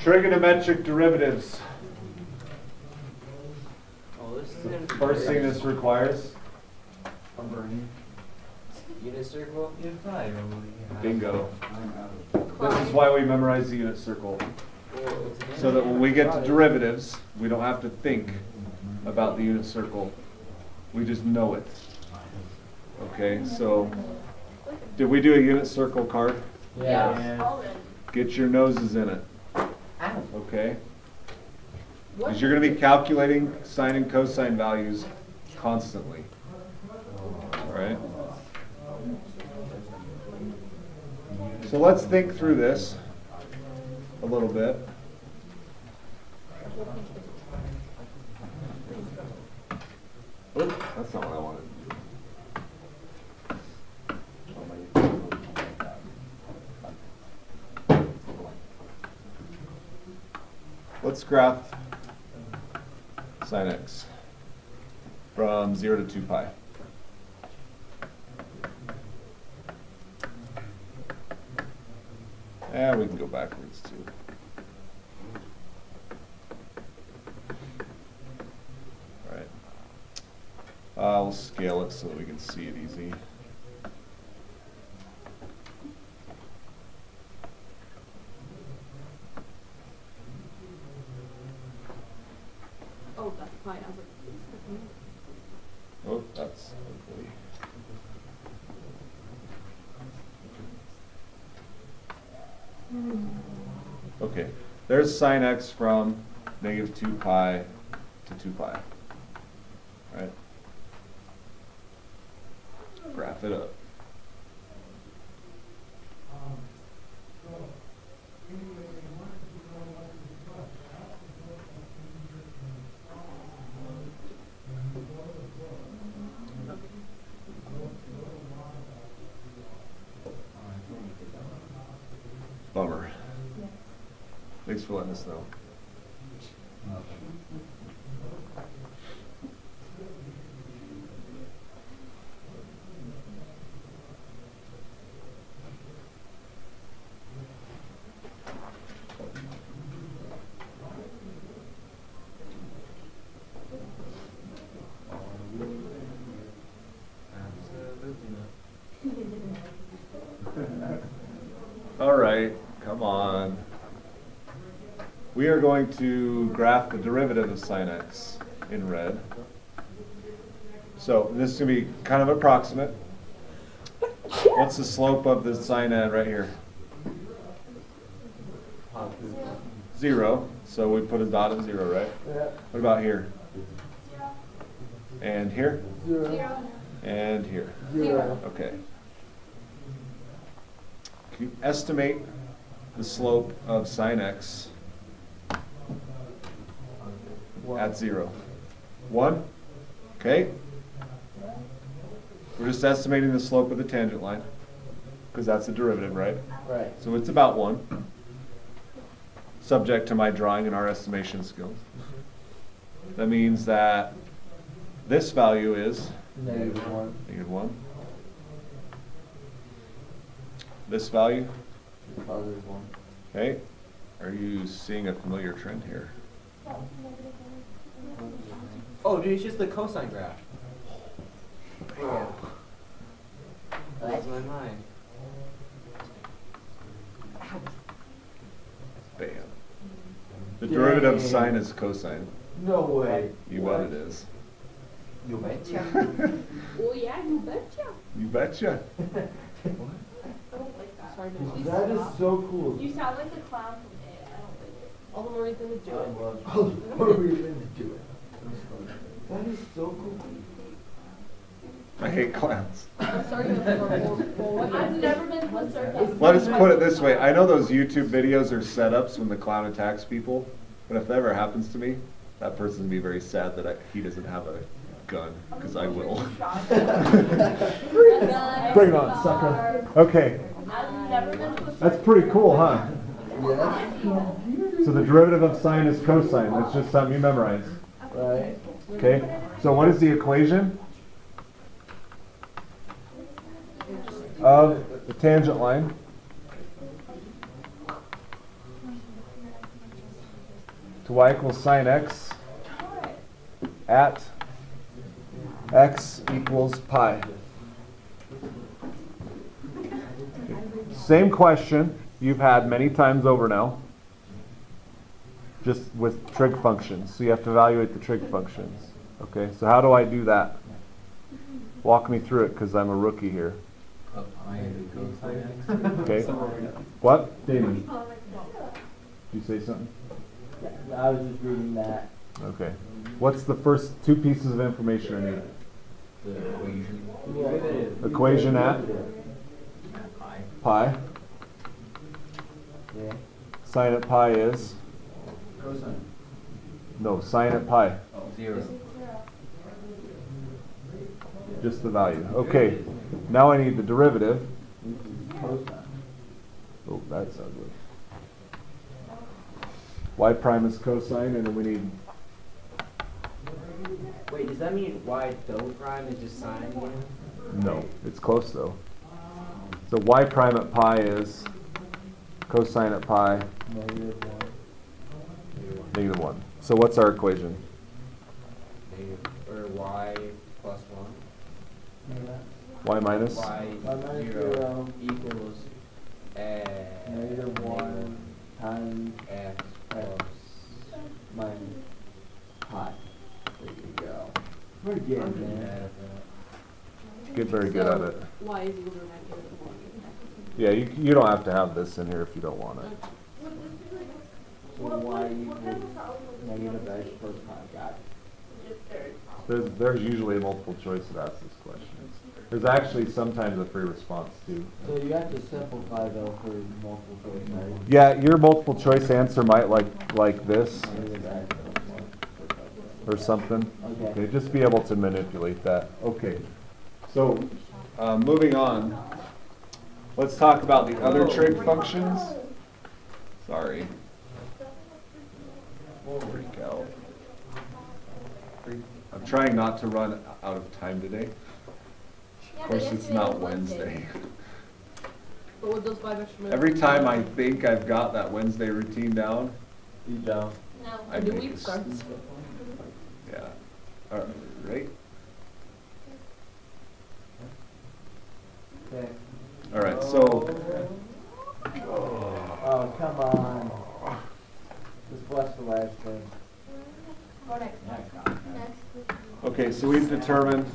Trigonometric derivatives. Oh, this is The first thing this requires. unit circle. Bingo. This is why we memorize the unit circle. So that when we get to derivatives, we don't have to think about the unit circle. We just know it. Okay, so did we do a unit circle card? Yeah. Get your noses in it. Okay? Because you're going to be calculating sine and cosine values constantly. All right? So let's think through this a little bit. Oops, that's not what I wanted. Let's graph sine x from 0 to 2 pi. And we can go backwards too. All right. I'll scale it so that we can see it easy. Oh, that's pi. I was like, Oh, that's ugly. Okay, there's sine x from negative 2 pi to 2 pi. Right? Graph it up. Bummer. Thanks for letting us know. All right, come on. We are going to graph the derivative of sine x in red. So this is going to be kind of approximate. What's the slope of the sine right here? 0. So we put a dot at 0, right? Yeah. What about here? 0. And here? 0. And here? 0. Okay. Can you estimate the slope of sine x at 0? 1? Okay. We're just estimating the slope of the tangent line because that's the derivative, right? Right. So it's about 1, subject to my drawing and our estimation skills. That means that this value is Negative 1. negative 1. This value, Positive 1. okay. Are you seeing a familiar trend here? Oh, dude, it's just the cosine graph. Yeah. That's my mind. Bam. The derivative of sine is cosine. No way. You bet it is. You betcha. Oh, yeah, you betcha. You betcha. I don't like that. Sorry, no. Please That is stop. so cool. You sound like the clown from It. I don't like it. All the more reason to do it. Oh, what are we going to do it? That is so cool. I hate clowns. I'm sorry. I've never been with sarcasm. Let us put it this way. I know those YouTube videos are setups when the clown attacks people, but if that ever happens to me, that person will be very sad that he doesn't have a gun, because I will. Bring it on, sucker. Okay. I've never been with That's pretty cool, huh? Yeah. So the derivative of sine is cosine. That's just something you memorize. Right. Okay? So what is the equation of the tangent line to y equals sine x at x equals pi. Same question you've had many times over now, just with trig functions. So you have to evaluate the trig functions. Okay, so how do I do that? Walk me through it because I'm a rookie here. Okay. What? Damon? Did you say something? Yeah, I was just reading that. Okay. What's the first two pieces of information I need? The equation. Yeah. Equation at pi. Yeah. Sine at pi is? Cosine. No, sine at pi. 0. Just the value. Okay. Now I need the derivative. Cosine. Oh, that's ugly. Y prime is cosine, and then we need. Wait, does that mean y double prime is just sine again? No, it's close though. So y prime at pi is cosine at pi -1. -1. So what's our equation? Negative. Or y plus 1. Yeah. Y minus? Y minus 0 0 equals -1 times x plus. minus pi. There you go. We're getting there. Get very good at it. Y is equal to -1. Yeah, you don't have to have this in here if you don't want it. So y equals -x plus pi. Got it. There's usually a multiple choice that asks this question. There's actually sometimes a free response too. So you have to simplify though for multiple choice, right? Yeah, your multiple choice answer might like this or something. Okay, just be able to manipulate that. Okay, so moving on, let's talk about the other trig functions. Sorry. Freak out. I'm trying not to run out of time today. Of course, it's not Wednesday. But with those 5 extra minutes. Every time I think I've got that Wednesday routine down, You don't. No, I the make week a starts. yeah. All right. Okay. All right. So Oh, come on. Just bless the last thing. okay, so we've determined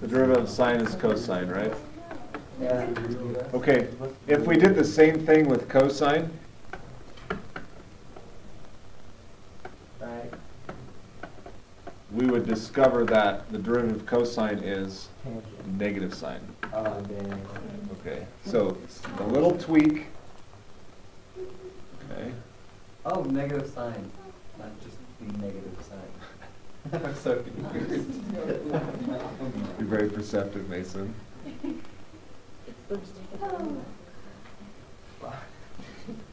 the derivative of sine is cosine, right? Yeah. Okay. If we did the same thing with cosine, Right. we would discover that the derivative of cosine is Tangent. negative sine. Oh, dang. Okay. So a little tweak. Okay. Oh, negative sign. Not just the negative sign. I'm so confused. You're very perceptive, Mason. It's Thursday.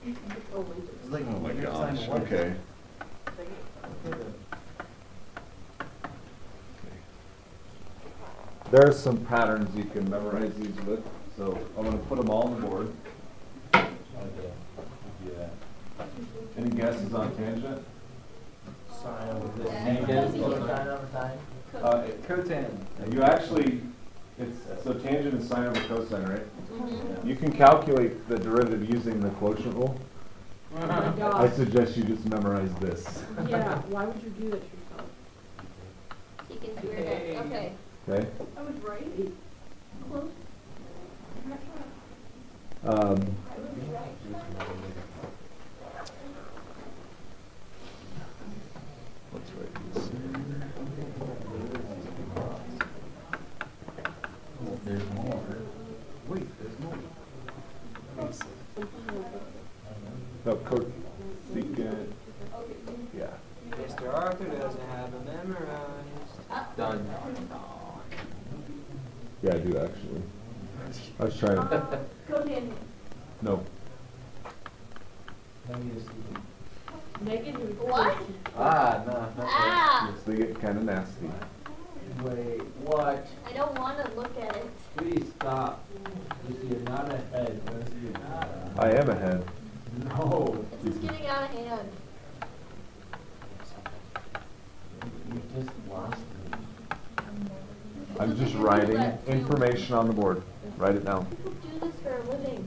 It's like Oh my negative sign gosh. what? Okay. There are some patterns you can memorize these with, so I'm going to put them all on the board. Any guesses on tangent? Sine over this. Tangent. Sine over sine. Cotan. You actually, so tangent is sine over cosine, right? Mhm. You can calculate the derivative using the quotient rule. Oh my I gosh. suggest you just memorize this. Yeah, why would you do that to yourself? He can do it. Okay. Okay? I was right. Close. Let's write this. There's more. Wait, there's more. No, cosecant. Yeah. Mr. Arthur doesn't have it memorized. Done. Yeah, I do actually. I was trying to. Cotangent. No. Negative. What? Ah, no, not that. Ah! Yes, they get kind of nasty. Wait, what? I don't want to look at it. Please stop. You're not ahead. I am ahead. No. This is getting out of hand. I'm just writing information on the board. Write it down. People do this for a living.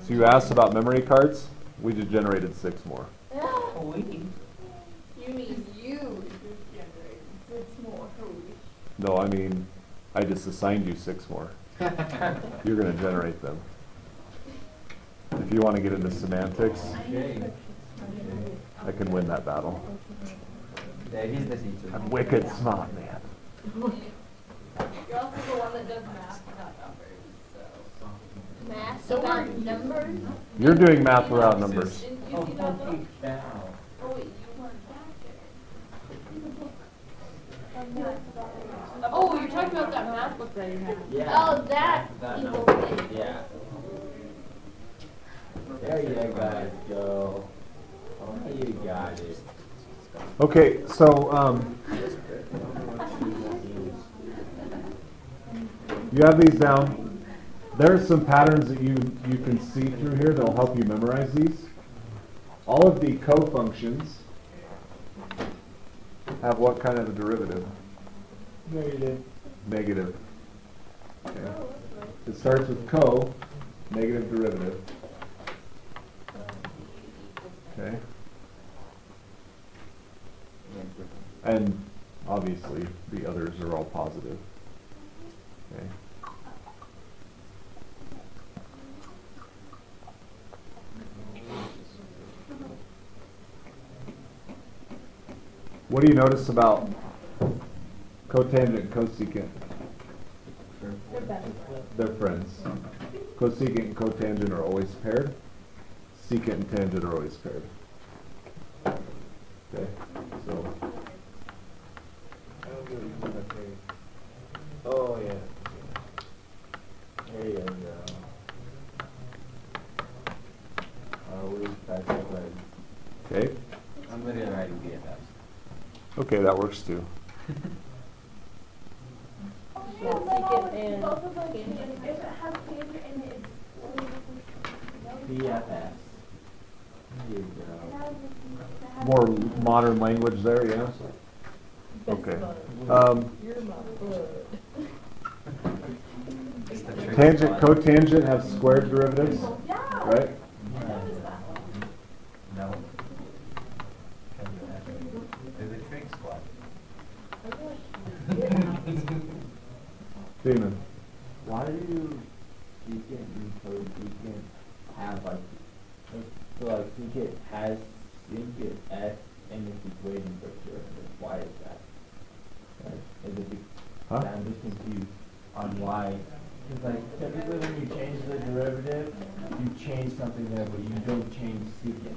So you asked about memory cards. We just generated 6 more. Oh, we. You mean you generated 6 more. No, I mean, I just assigned you 6 more. You're going to generate them. If you want to get into semantics, I can win that battle. Yeah, he's the teacher. I'm wicked smart, man. You're also the one that does math, not numbers, so. Math So about we're- numbers. You're doing math without numbers. Didn't you Oh, see that book? holy cow. Oh wait, you weren't back there. Oh, you're talking about that math book that you had. Yeah. Oh, that evil thing. Yeah. There you guys go. Oh, you got it. Okay, so you have these down. There are some patterns that you can see through here that will help you memorize these. All of the co-functions have what kind of a derivative? Negative. Negative. Okay. It starts with co, negative derivative. Okay. And obviously the others are all positive. Okay. What do you notice about cotangent and cosecant? They're better. They're friends. Cosecant and cotangent are always paired. Secant and tangent are always paired. Okay, so Oh, yeah. There you go. We back that way. okay, I'm literally writing BFFs. okay, that works too. Yeah, secant and Both of us, if it has tangent in it, BFFs. There you go. More modern language there, yeah. Okay. you're my blood. It's the trick Tangent, squad. cotangent have squared derivatives, right? No. They're the trick squad. Damon. Why do secant and cosecant have like, so like secant has secant s in its equation for derivative? Why is that? Like, is it Huh? I'm just confused on why. Because like typically when you change the derivative, you change something there, but you don't change secant.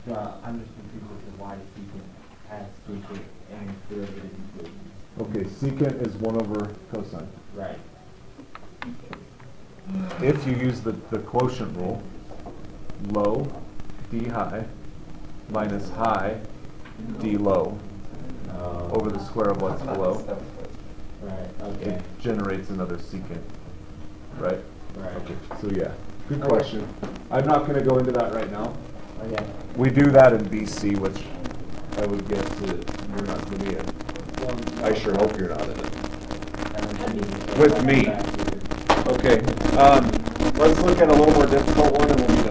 So I'm just confused as to why secant has secant in its derivative equation. Okay, secant is 1 over cosine. Right. If you use the quotient rule, low, d high, minus high, d low, over the square of what's below, Right, okay. it generates another secant, right? Right. Okay, so yeah, good question. I'm not going to go into that right now. Okay. We do that in BC, which I would guess that you're not going to be in. I sure hope you're not in it. With me. Okay, let's look at a little more difficult one and we'll